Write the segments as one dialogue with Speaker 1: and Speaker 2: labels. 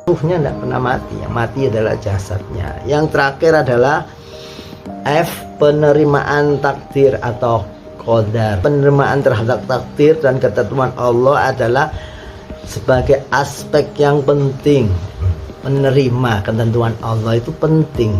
Speaker 1: ruhnya tidak pernah mati, yang mati adalah jasadnya. Yang terakhir adalah F, penerimaan takdir atau qadar. Penerimaan terhadap takdir dan ketentuan Allah adalah sebagai aspek yang penting. Menerima ketentuan Allah itu penting,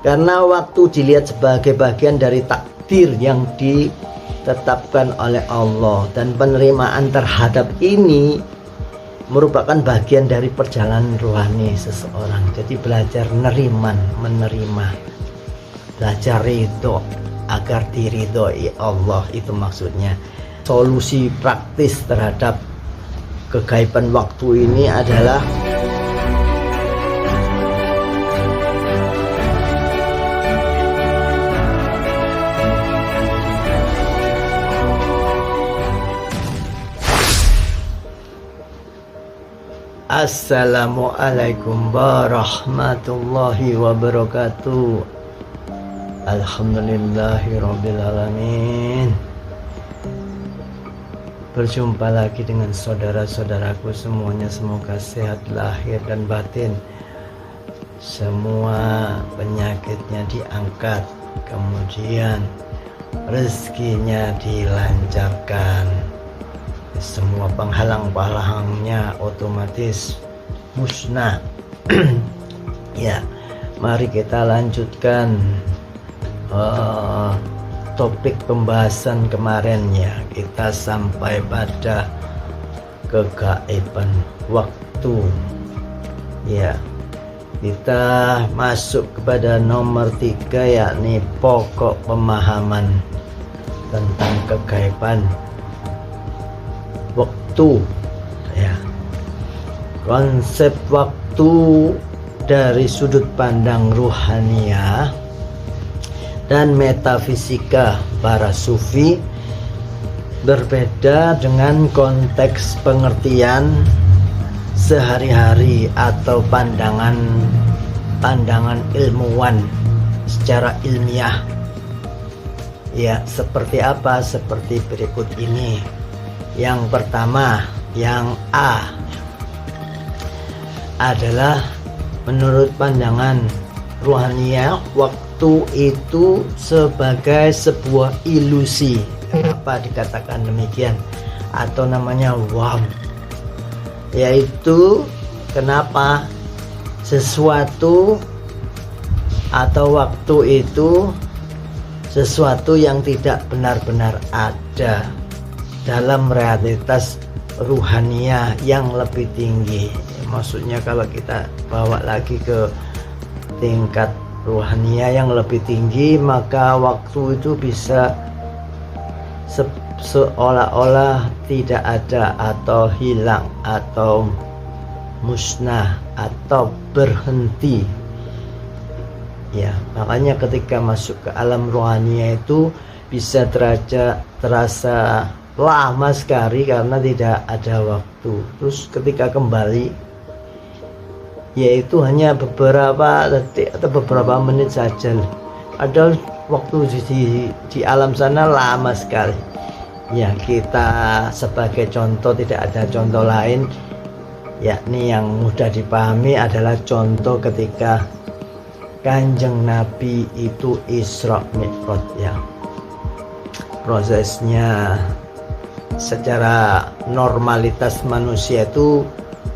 Speaker 1: karena waktu dilihat sebagai bagian dari takdir yang ditetapkan oleh Allah, dan penerimaan terhadap ini merupakan bagian dari perjalanan rohani seseorang. Jadi belajar menerima, belajar ridho agar diridhoi Allah, itu maksudnya. Solusi praktis terhadap kegaiban waktu ini adalah Assalamualaikum warahmatullahi wabarakatuh. Alhamdulillahirrabbilalamin. Berjumpa lagi dengan saudara-saudaraku semuanya. Semoga sehat lahir dan batin, semua penyakitnya diangkat, kemudian rezekinya dilancarkan, semua penghalang-penghalangnya otomatis musnah. Ya, mari kita lanjutkan topik pembahasan kemarin ya. Kita sampai pada kegaiban waktu ya. Kita masuk kepada nomor 3, yakni pokok pemahaman tentang kegaiban waktu ya. Konsep waktu dari sudut pandang ruhaniah dan metafisika para sufi berbeda dengan konteks pengertian sehari-hari atau pandangan ilmuwan secara ilmiah ya. Seperti apa? Seperti berikut ini. Yang pertama, yang A, adalah menurut pandangan ruhaniah, waktu itu sebagai sebuah ilusi. Kenapa dikatakan demikian? Atau namanya waham, yaitu kenapa sesuatu atau waktu itu sesuatu yang tidak benar-benar ada dalam realitas ruhaniah yang lebih tinggi. Maksudnya kalau kita bawa lagi ke tingkat ruhaniah yang lebih tinggi, maka waktu itu bisa seolah-olah tidak ada atau hilang atau musnah atau berhenti ya. Makanya ketika masuk ke alam ruhaniah itu bisa terasa lama sekali karena tidak ada waktu. Terus ketika kembali, yaitu hanya beberapa detik atau beberapa menit saja. Ada waktu di alam sana lama sekali. Ya, kita sebagai contoh, tidak ada contoh lain, yakni yang mudah dipahami adalah contoh ketika Kanjeng Nabi itu Isra Mi'raj ya. Prosesnya secara normalitas manusia itu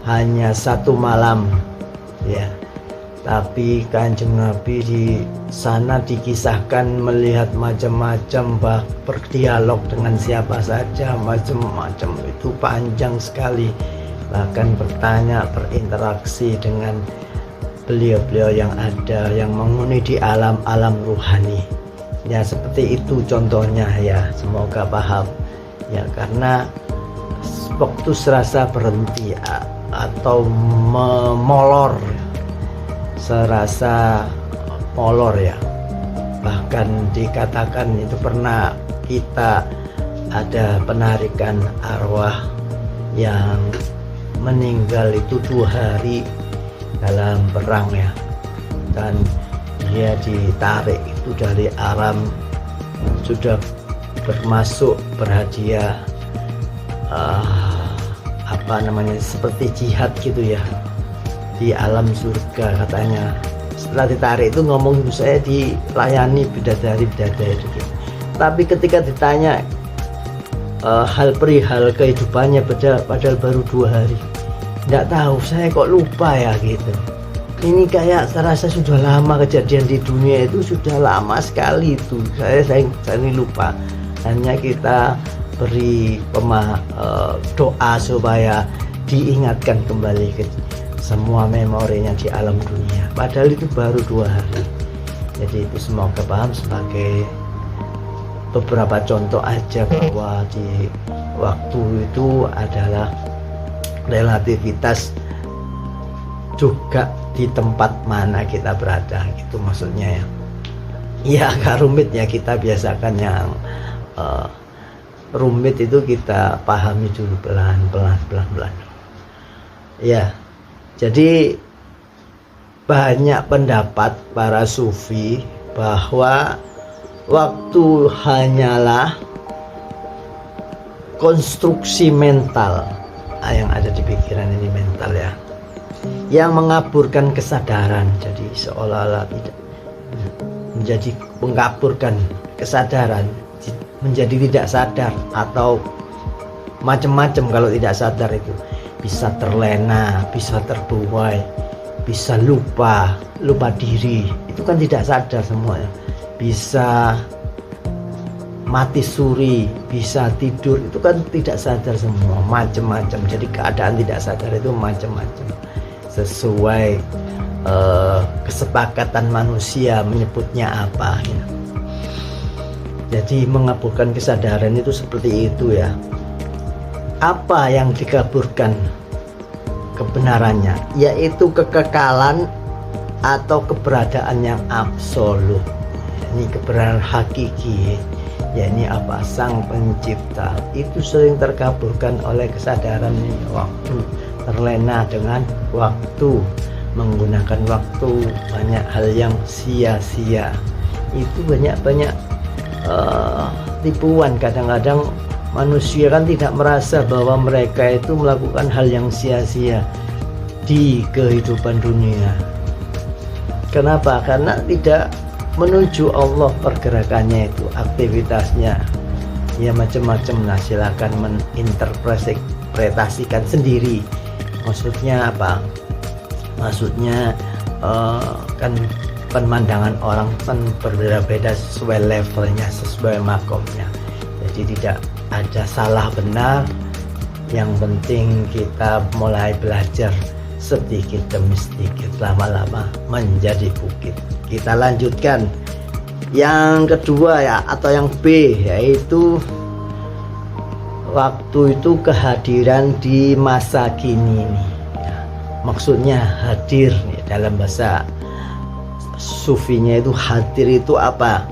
Speaker 1: hanya 1 malam ya, tapi Kanjeng Nabi di sana dikisahkan melihat macam-macam, berdialog dengan siapa saja, macam-macam, itu panjang sekali, bahkan bertanya, berinteraksi dengan beliau-beliau yang ada, yang menghuni di alam-alam ruhani ya. Seperti itu contohnya ya, semoga paham ya. Karena waktu serasa berhenti atau molor, serasa molor ya. Bahkan dikatakan itu pernah kita ada penarikan arwah yang meninggal itu 2 hari dalam perang ya, dan dia ditarik itu dari alam, sudah berhadiah apa namanya, seperti jihad gitu ya, di alam surga katanya. Setelah ditarik itu ngomong, saya dilayani bidadari-bidadari gitu. Tapi ketika ditanya hal perihal kehidupannya, padahal baru 2 hari, nggak tahu, saya kok lupa ya gitu. Ini kayak serasa sudah lama kejadian di dunia itu, sudah lama sekali itu. Saya ini lupa. Hanya kita beri doa supaya diingatkan kembali ke semua memorinya di alam dunia. Padahal itu baru 2 hari. Jadi itu semoga paham sebagai beberapa contoh aja bahwa di waktu itu adalah relativitas juga di tempat mana kita berada, gitu maksudnya ya. Ya agak rumit ya, kita biasakan yang rumit itu kita pahami dulu pelan-pelan. Ya, jadi banyak pendapat para sufi bahwa waktu hanyalah konstruksi mental yang ada di pikiran ini, mental ya, yang mengaburkan kesadaran. Jadi seolah-olah tidak menjadi mengaburkan kesadaran, menjadi tidak sadar atau macam-macam. Kalau tidak sadar itu bisa terlena, bisa terbuai, bisa lupa diri, itu kan tidak sadar semuanya. Bisa mati suri, bisa tidur, itu kan tidak sadar semua, macam-macam. Jadi keadaan tidak sadar itu macam-macam, sesuai kesepakatan manusia menyebutnya apa ya. Jadi mengaburkan kesadaran itu seperti itu ya. Apa yang dikaburkan kebenarannya, yaitu kekekalan atau keberadaan yang absolut. Ini kebenaran hakiki, yakni apa, sang pencipta. Itu sering terkaburkan oleh kesadaran ini. Waktu, terlena dengan waktu, menggunakan waktu, banyak hal yang sia-sia. Itu banyak tipuan. Kadang-kadang manusia kan tidak merasa bahwa mereka itu melakukan hal yang sia-sia di kehidupan dunia. Kenapa? Karena tidak menuju Allah pergerakannya itu, aktivitasnya ya macam-macam. Nah, silakan menginterpretasikan sendiri. Maksudnya apa? Maksudnya kan pemandangan orang kan berbeda-beda sesuai levelnya, sesuai makomnya. Jadi tidak ada salah benar. Yang penting kita mulai belajar sedikit demi sedikit, lama-lama menjadi bukit. Kita lanjutkan yang kedua ya, atau yang B, yaitu waktu itu kehadiran di masa kini nih ya. Maksudnya hadir nih, dalam bahasa sufinya itu hadir itu apa?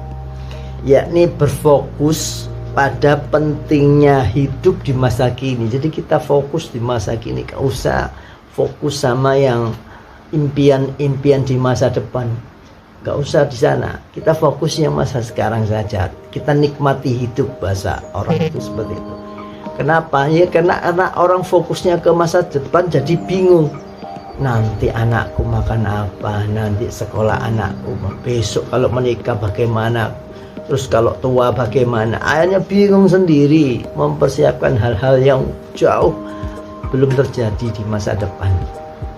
Speaker 1: Yakni berfokus pada pentingnya hidup di masa kini. Jadi kita fokus di masa kini, gak usah fokus sama yang impian-impian di masa depan, gak usah di sana. Kita fokus yang masa sekarang saja. Kita nikmati hidup, bahasa orang itu seperti itu. Kenapa? Ya karena orang fokusnya ke masa depan jadi bingung. Nanti anakku makan apa, nanti sekolah anakku, besok kalau menikah bagaimana, terus kalau tua bagaimana. Akhirnya bingung sendiri, mempersiapkan hal-hal yang jauh belum terjadi di masa depan.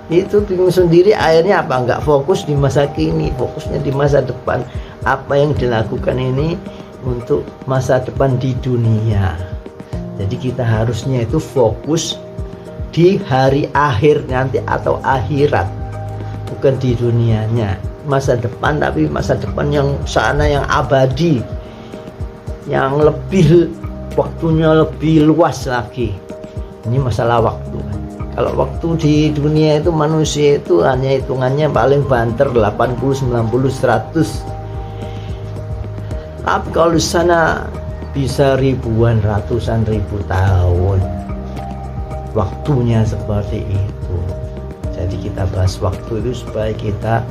Speaker 1: Itu bingung sendiri, akhirnya apa? Nggak fokus di masa kini, fokusnya di masa depan. Apa yang dilakukan ini untuk masa depan di dunia. Jadi kita harusnya itu fokus di hari akhir nanti atau akhirat, bukan di dunianya. Masa depan, tapi masa depan yang sana, yang abadi, yang lebih waktunya lebih luas lagi. Ini masalah waktu. Kalau waktu di dunia itu manusia itu hanya hitungannya paling banter 80, 90, 100. Tapi kalau di sana bisa ribuan, ratusan ribu tahun. Waktunya seperti itu. Jadi kita bahas waktu itu supaya kita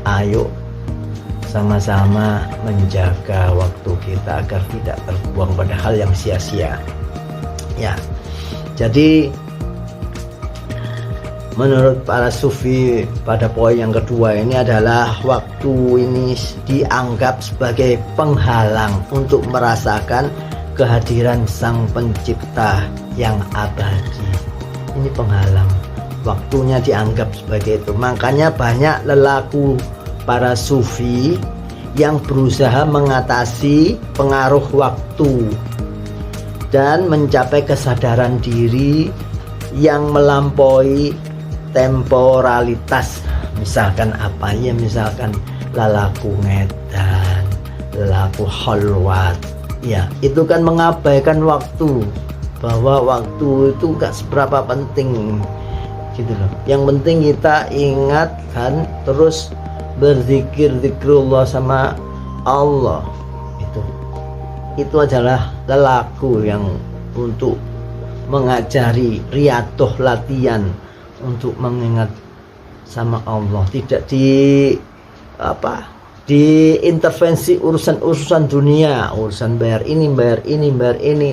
Speaker 1: ayo sama-sama menjaga waktu kita agar tidak terbuang pada hal yang sia-sia. Ya. Jadi Menurut para sufi pada poin yang kedua ini adalah waktu ini dianggap sebagai penghalang untuk merasakan kehadiran Sang Pencipta yang abadi. Ini penghalang, waktunya dianggap sebagai itu. Makanya banyak lelaku para sufi yang berusaha mengatasi pengaruh waktu dan mencapai kesadaran diri yang melampaui temporalitas. Misalkan apa ya, misalkan lelaku ngedan, lelaku khalwat, ya itu kan mengabaikan waktu, bahwa waktu itu gak seberapa penting gitu loh. Yang penting kita ingat dan terus zikrullah sama Allah. Itu adalah lelaku yang untuk mengajari riadoh, latihan untuk mengingat sama Allah, tidak diintervensi urusan dunia, urusan bayar ini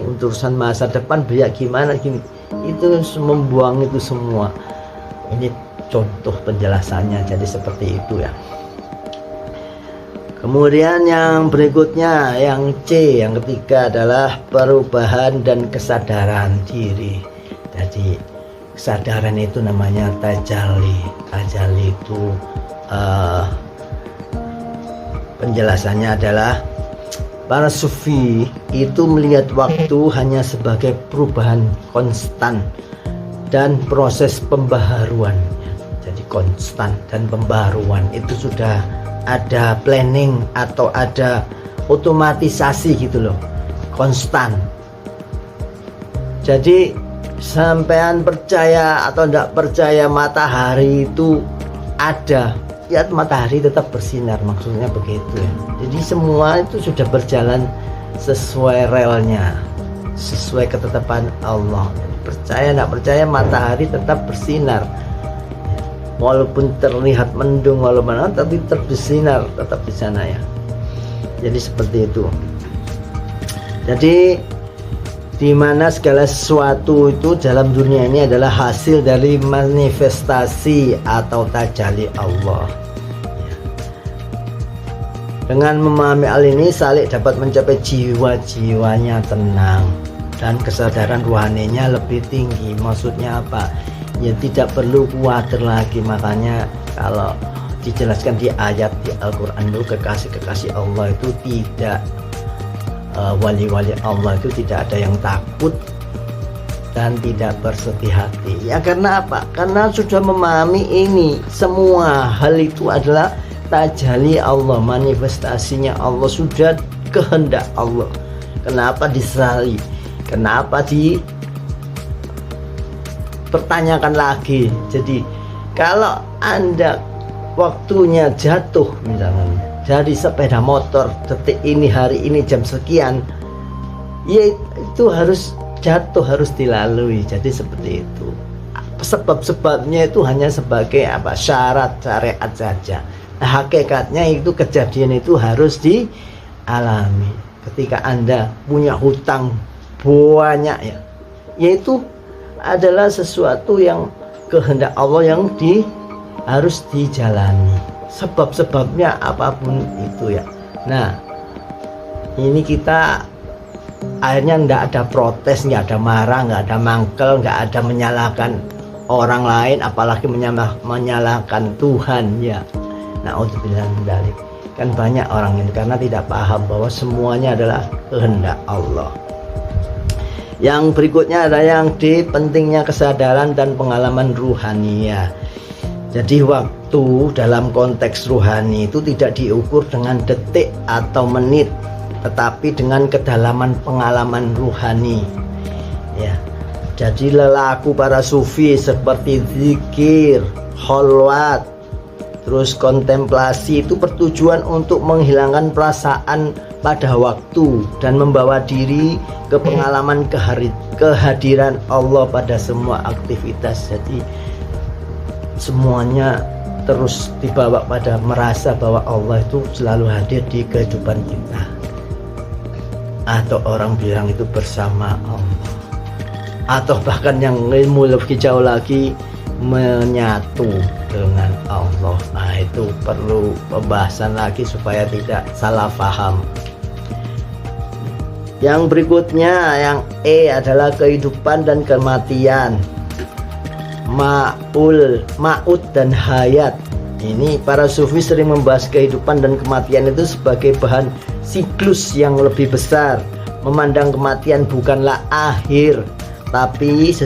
Speaker 1: untuk urusan masa depan biar gimana gini, itu membuang itu semua. Ini contoh penjelasannya, jadi seperti itu ya. Kemudian yang berikutnya, yang C, yang ketiga adalah perubahan dan kesadaran diri. Jadi kesadaran itu namanya tajalli. Tajalli itu penjelasannya adalah para sufi itu melihat waktu hanya sebagai perubahan konstan dan proses pembaharuan. Jadi konstan dan pembaharuan itu sudah ada planning atau ada otomatisasi gitu loh, konstan. Jadi sampean percaya atau tidak percaya matahari itu ada, ya matahari tetap bersinar, maksudnya begitu ya. Jadi semua itu sudah berjalan sesuai relnya, sesuai ketetapan Allah. Percaya tidak percaya matahari tetap bersinar, walaupun terlihat mendung, walaupun tapi terbersinar tetap di sana ya. Jadi seperti itu. Jadi di mana segala sesuatu itu dalam dunia ini adalah hasil dari manifestasi atau tajalli Allah. Dengan memahami hal ini, Saleh dapat mencapai jiwa-jiwanya tenang dan kesadaran rohaninya lebih tinggi. Maksudnya apa? Ya tidak perlu khawatir lagi. Makanya kalau dijelaskan di ayat di Al-Quran itu, kekasih-kekasih Allah itu tidak, wali-wali Allah itu tidak ada yang takut dan tidak bersedih hati. Ya karena apa? Karena sudah memahami ini semua hal itu adalah tajalli Allah, manifestasinya Allah, sudah kehendak Allah. Kenapa disesali? Kenapa pertanyakan lagi? Jadi kalau Anda waktunya jatuh misalnya dari sepeda motor detik ini, hari ini, jam sekian, ya itu harus jatuh, harus dilalui. Jadi seperti itu. Sebab-sebabnya itu hanya sebagai apa, syarat syariat saja. Nah, hakikatnya itu kejadian itu harus dialami. Ketika Anda punya hutang banyak ya, yaitu adalah sesuatu yang kehendak Allah yang harus dijalani. Sebab-sebabnya apapun itu ya. Nah, ini kita akhirnya nggak ada protes, nggak ada marah, nggak ada mangkel, nggak ada menyalahkan orang lain, apalagi menyalahkan Tuhan ya. Na'udzubillah min dzalik. Kan banyak orang ini karena tidak paham bahwa semuanya adalah kehendak Allah. Yang berikutnya ada yang D, pentingnya kesadaran dan pengalaman ruhania. Jadi waktu dalam konteks ruhani itu tidak diukur dengan detik atau menit, tetapi dengan kedalaman pengalaman ruhani. Ya. Jadi lelaku para sufi seperti zikir, khalwat, terus kontemplasi itu bertujuan untuk menghilangkan perasaan pada waktu dan membawa diri ke pengalaman kehadiran Allah pada semua aktivitas. Jadi semuanya terus dibawa pada merasa bahwa Allah itu selalu hadir di kehidupan kita, atau orang bilang itu bersama Allah, atau bahkan yang ilmu lebih jauh lagi menyatu dengan Allah. Nah, itu perlu pembahasan lagi supaya tidak salah paham. Yang berikutnya, yang E adalah kehidupan dan kematian. Maut dan hayat. Ini para sufi sering membahas kehidupan dan kematian itu sebagai bahan siklus yang lebih besar. Memandang kematian bukanlah akhir, tapi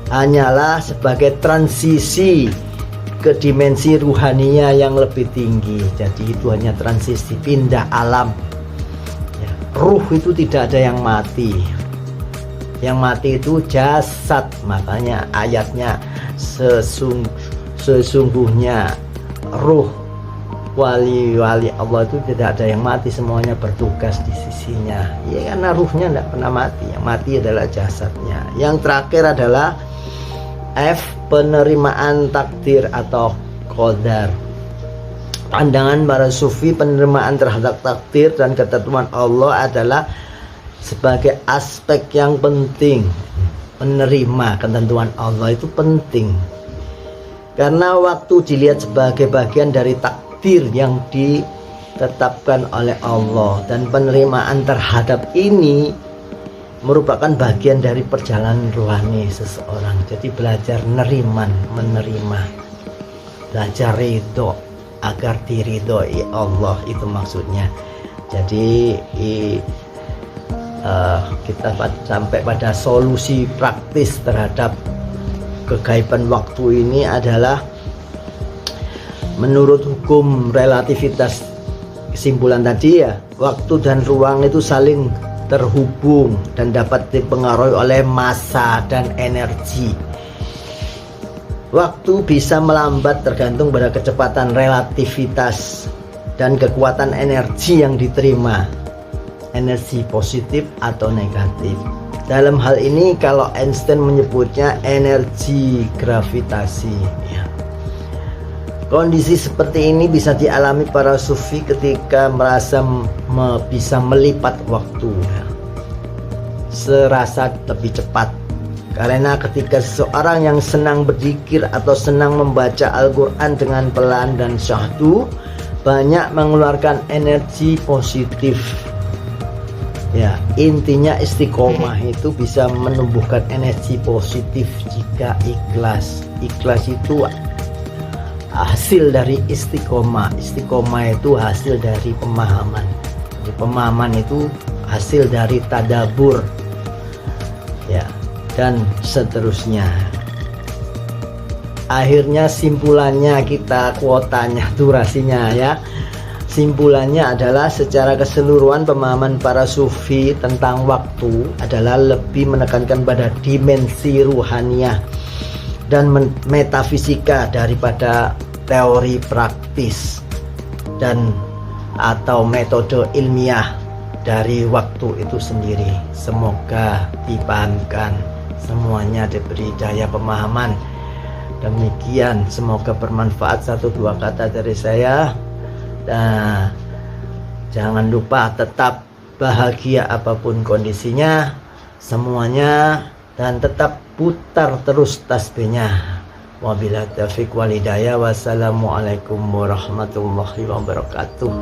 Speaker 1: hanyalah sebagai transisi ke dimensi ruhania yang lebih tinggi. Jadi itu hanya transisi, pindah alam ya. Ruh itu tidak ada yang mati. Yang mati itu jasad. Makanya ayatnya sesungguhnya ruh wali-wali Allah itu tidak ada yang mati, semuanya bertugas di sisinya. Ya, karena ruhnya tidak pernah mati. Yang mati adalah jasadnya. Yang terakhir adalah F, penerimaan takdir atau qadar. Pandangan para sufi, penerimaan terhadap takdir dan ketentuan Allah adalah sebagai aspek yang penting. Menerima ketentuan Allah itu penting, karena waktu dilihat sebagai bagian dari takdir yang ditetapkan oleh Allah, dan penerimaan terhadap ini merupakan bagian dari perjalanan rohani seseorang. Jadi belajar menerima, belajar ridho agar diridhoi Allah, itu maksudnya. Jadi kita sampai pada solusi praktis terhadap kegaiban waktu ini adalah menurut hukum relativitas. Kesimpulan tadi ya, waktu dan ruang itu saling terhubung dan dapat dipengaruhi oleh massa dan energi. Waktu bisa melambat tergantung pada kecepatan relativitas dan kekuatan energi yang diterima, energi positif atau negatif. Dalam hal ini kalau Einstein menyebutnya energi gravitasi ya. Kondisi seperti ini bisa dialami para sufi ketika merasa bisa melipat waktu ya, serasa lebih cepat. Karena ketika seseorang yang senang berzikir atau senang membaca Al-Quran dengan pelan dan syahdu, banyak mengeluarkan energi positif. Ya, intinya istiqomah itu bisa menumbuhkan energi positif jika ikhlas. Ikhlas itu hasil dari istiqomah. Istiqomah itu hasil dari pemahaman. Jadi pemahaman itu hasil dari tadabur. Ya, dan seterusnya. Akhirnya simpulannya kita kuotanya, durasinya ya. Simpulannya adalah secara keseluruhan pemahaman para sufi tentang waktu adalah lebih menekankan pada dimensi ruhaniah dan metafisika daripada teori praktis dan atau metode ilmiah dari waktu itu sendiri. Semoga dipahamkan, semuanya diberi daya pemahaman. Demikian, semoga bermanfaat. 1-2 kata dari saya. Nah, jangan lupa tetap bahagia apapun kondisinya, semuanya, dan tetap putar terus tasbihnya. Wabillahi taufiq wal hidayah. Wassalamualaikum warahmatullahi wabarakatuh.